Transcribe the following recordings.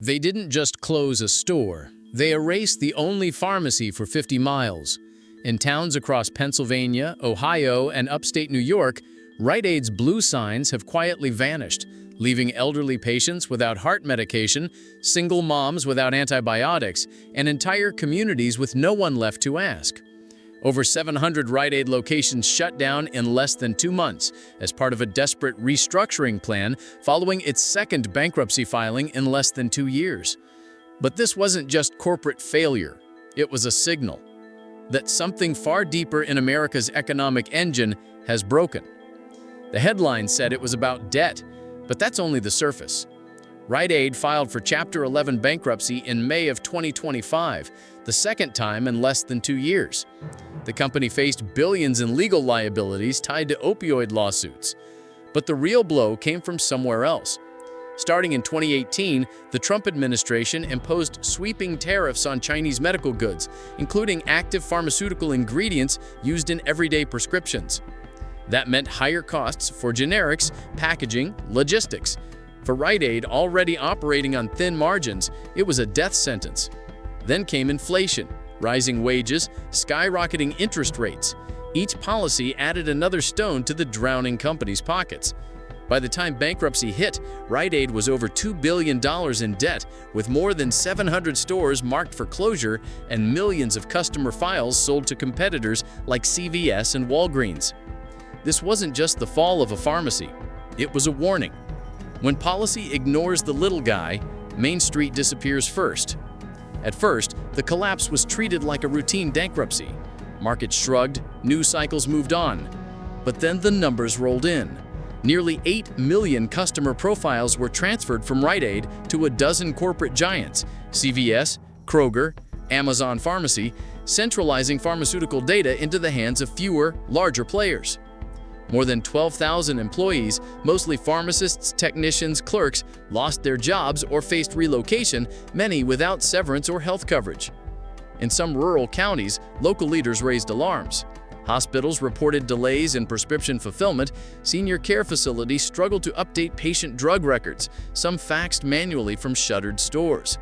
They didn't just close a store. They erased the only pharmacy for 50 miles. In towns across Pennsylvania, Ohio, and upstate New York, Rite Aid's blue signs have quietly vanished, leaving elderly patients without heart medication, single moms without antibiotics, and entire communities with no one left to ask. Over 700 Rite Aid locations shut down in less than 2 months as part of a desperate restructuring plan following its second bankruptcy filing in less than 2 years. But this wasn't just corporate failure. It was a signal that something far deeper in America's economic engine has broken. The headline said it was about debt, but that's only the surface. Rite Aid filed for Chapter 11 bankruptcy in May of 2025, the second time in less than 2 years. The company faced billions in legal liabilities tied to opioid lawsuits. But the real blow came from somewhere else. Starting in 2018, the Trump administration imposed sweeping tariffs on Chinese medical goods, including active pharmaceutical ingredients used in everyday prescriptions. That meant higher costs for generics, packaging, logistics. For Rite Aid, already operating on thin margins, it was a death sentence. Then came inflation, rising wages, skyrocketing interest rates. Each policy added another stone to the drowning company's pockets. By the time bankruptcy hit, Rite Aid was over $2 billion in debt, with more than 700 stores marked for closure and millions of customer files sold to competitors like CVS and Walgreens. This wasn't just the fall of a pharmacy. It was a warning. When policy ignores the little guy, Main Street disappears first. At first, the collapse was treated like a routine bankruptcy. Markets shrugged, news cycles moved on. But then the numbers rolled in. Nearly 8 million customer profiles were transferred from Rite Aid to a dozen corporate giants, CVS, Kroger, Amazon Pharmacy, centralizing pharmaceutical data into the hands of fewer, larger players. More than 12,000 employees, mostly pharmacists, technicians, clerks, lost their jobs or faced relocation, many without severance or health coverage. In some rural counties, local leaders raised alarms. Hospitals reported delays in prescription fulfillment. Senior care facilities struggled to update patient drug records, some faxed manually from shuttered stores.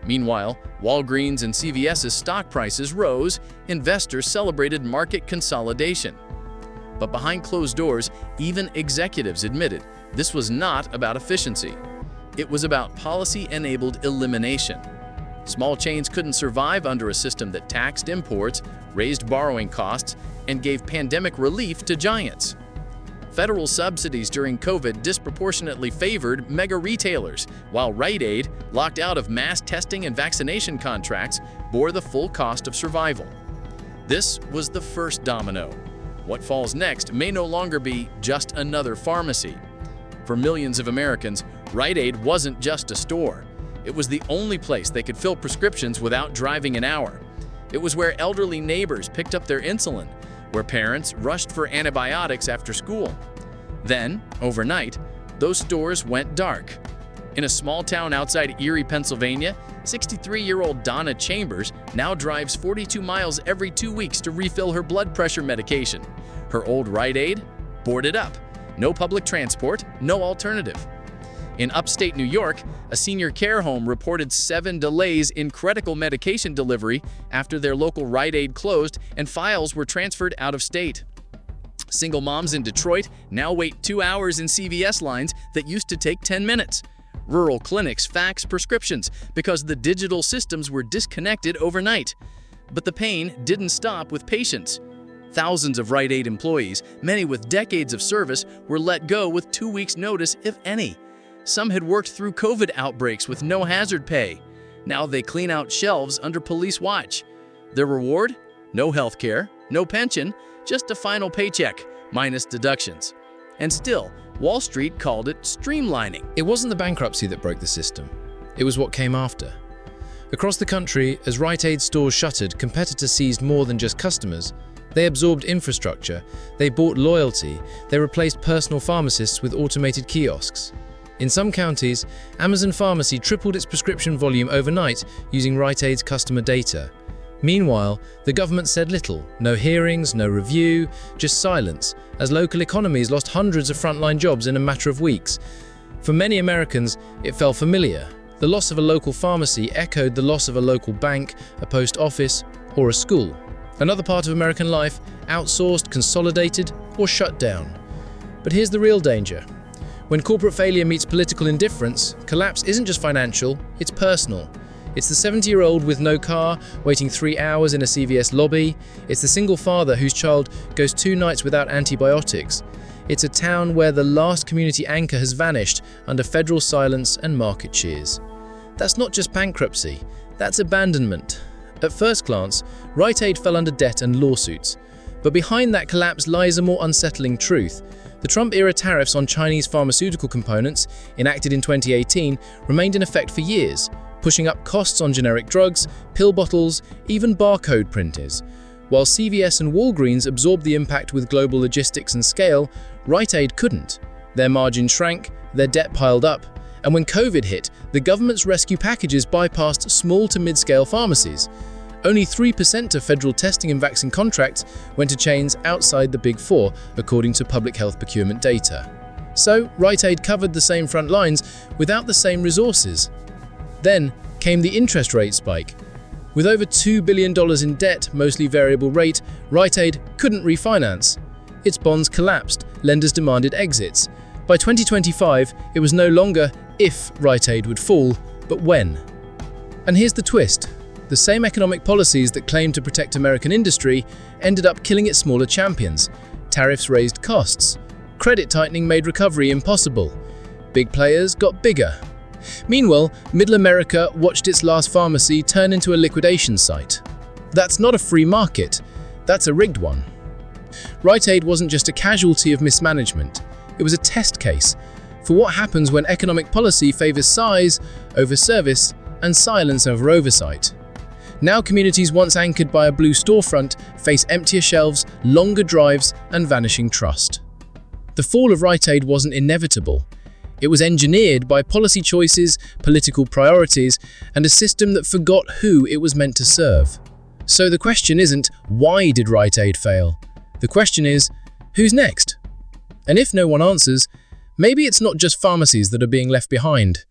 Meanwhile, Walgreens and CVS's stock prices rose. Investors celebrated market consolidation. But behind closed doors, even executives admitted this was not about efficiency. It was about policy-enabled elimination. Small chains couldn't survive under a system that taxed imports, raised borrowing costs, and gave pandemic relief to giants. Federal subsidies during COVID disproportionately favored mega retailers, while Rite Aid, locked out of mass testing and vaccination contracts, bore the full cost of survival. This was the first domino. What falls next may no longer be just another pharmacy. For millions of Americans, Rite Aid wasn't just a store. It was the only place they could fill prescriptions without driving an hour. It was where elderly neighbors picked up their insulin, where parents rushed for antibiotics after school. Then, overnight, those stores went dark. In a small town outside Erie, Pennsylvania, 63-year-old Donna Chambers now drives 42 miles every 2 weeks to refill her blood pressure medication. Her old Rite Aid? Boarded up. No public transport, no alternative. In upstate New York, a senior care home reported 7 delays in critical medication delivery after their local Rite Aid closed and files were transferred out of state. Single moms in Detroit now wait 2 hours in CVS lines that used to take 10 minutes. Rural clinics fax prescriptions because the digital systems were disconnected overnight. But the pain didn't stop with patients. Thousands of Rite Aid employees, many with decades of service, were let go with 2 weeks' notice, if any. Some had worked through COVID outbreaks with no hazard pay. Now they clean out shelves under police watch. Their reward? No health care, no pension, just a final paycheck, minus deductions. And still, Wall Street called it streamlining. It wasn't the bankruptcy that broke the system. It was what came after. Across the country, as Rite Aid stores shuttered, competitors seized more than just customers. They absorbed infrastructure, they bought loyalty, they replaced personal pharmacists with automated kiosks. In some counties, Amazon Pharmacy tripled its prescription volume overnight using Rite Aid's customer data. Meanwhile, the government said little, no hearings, no review, just silence, as local economies lost hundreds of frontline jobs in a matter of weeks. For many Americans, it felt familiar, The loss of a local pharmacy echoed the loss of a local bank, a post office, or a school. Another part of American life outsourced, consolidated, or shut down. But here's the real danger. When corporate failure meets political indifference, collapse isn't just financial, it's personal. It's the 70-year-old with no car, waiting 3 hours in a CVS lobby. It's the single father whose child goes 2 nights without antibiotics. It's a town where the last community anchor has vanished under federal silence and market cheers. That's not just bankruptcy, that's abandonment. At first glance, Rite Aid fell under debt and lawsuits. But behind that collapse lies a more unsettling truth. The Trump-era tariffs on Chinese pharmaceutical components, enacted in 2018, remained in effect for years, pushing up costs on generic drugs, pill bottles, even barcode printers. While CVS and Walgreens absorbed the impact with global logistics and scale, Rite Aid couldn't. Their margin shrank, their debt piled up, and when COVID hit, the government's rescue packages bypassed small to mid-scale pharmacies. Only 3% of federal testing and vaccine contracts went to chains outside the Big Four, according to public health procurement data. So, Rite Aid covered the same front lines without the same resources. Then came the interest rate spike. With over $2 billion in debt, mostly variable rate, Rite Aid couldn't refinance. Its bonds collapsed, lenders demanded exits. By 2025, it was no longer if Rite Aid would fall, but when. And here's the twist. The same economic policies that claimed to protect American industry ended up killing its smaller champions. Tariffs raised costs. Credit tightening made recovery impossible. Big players got bigger. Meanwhile, Middle America watched its last pharmacy turn into a liquidation site. That's not a free market, that's a rigged one. Rite Aid wasn't just a casualty of mismanagement, it was a test case for what happens when economic policy favors size over service and silence over oversight. Now communities once anchored by a blue storefront face emptier shelves, longer drives, and vanishing trust. The fall of Rite Aid wasn't inevitable. It was engineered by policy choices, political priorities, and a system that forgot who it was meant to serve. So the question isn't, why did Rite Aid fail? The question is, who's next? And if no one answers, maybe it's not just pharmacies that are being left behind.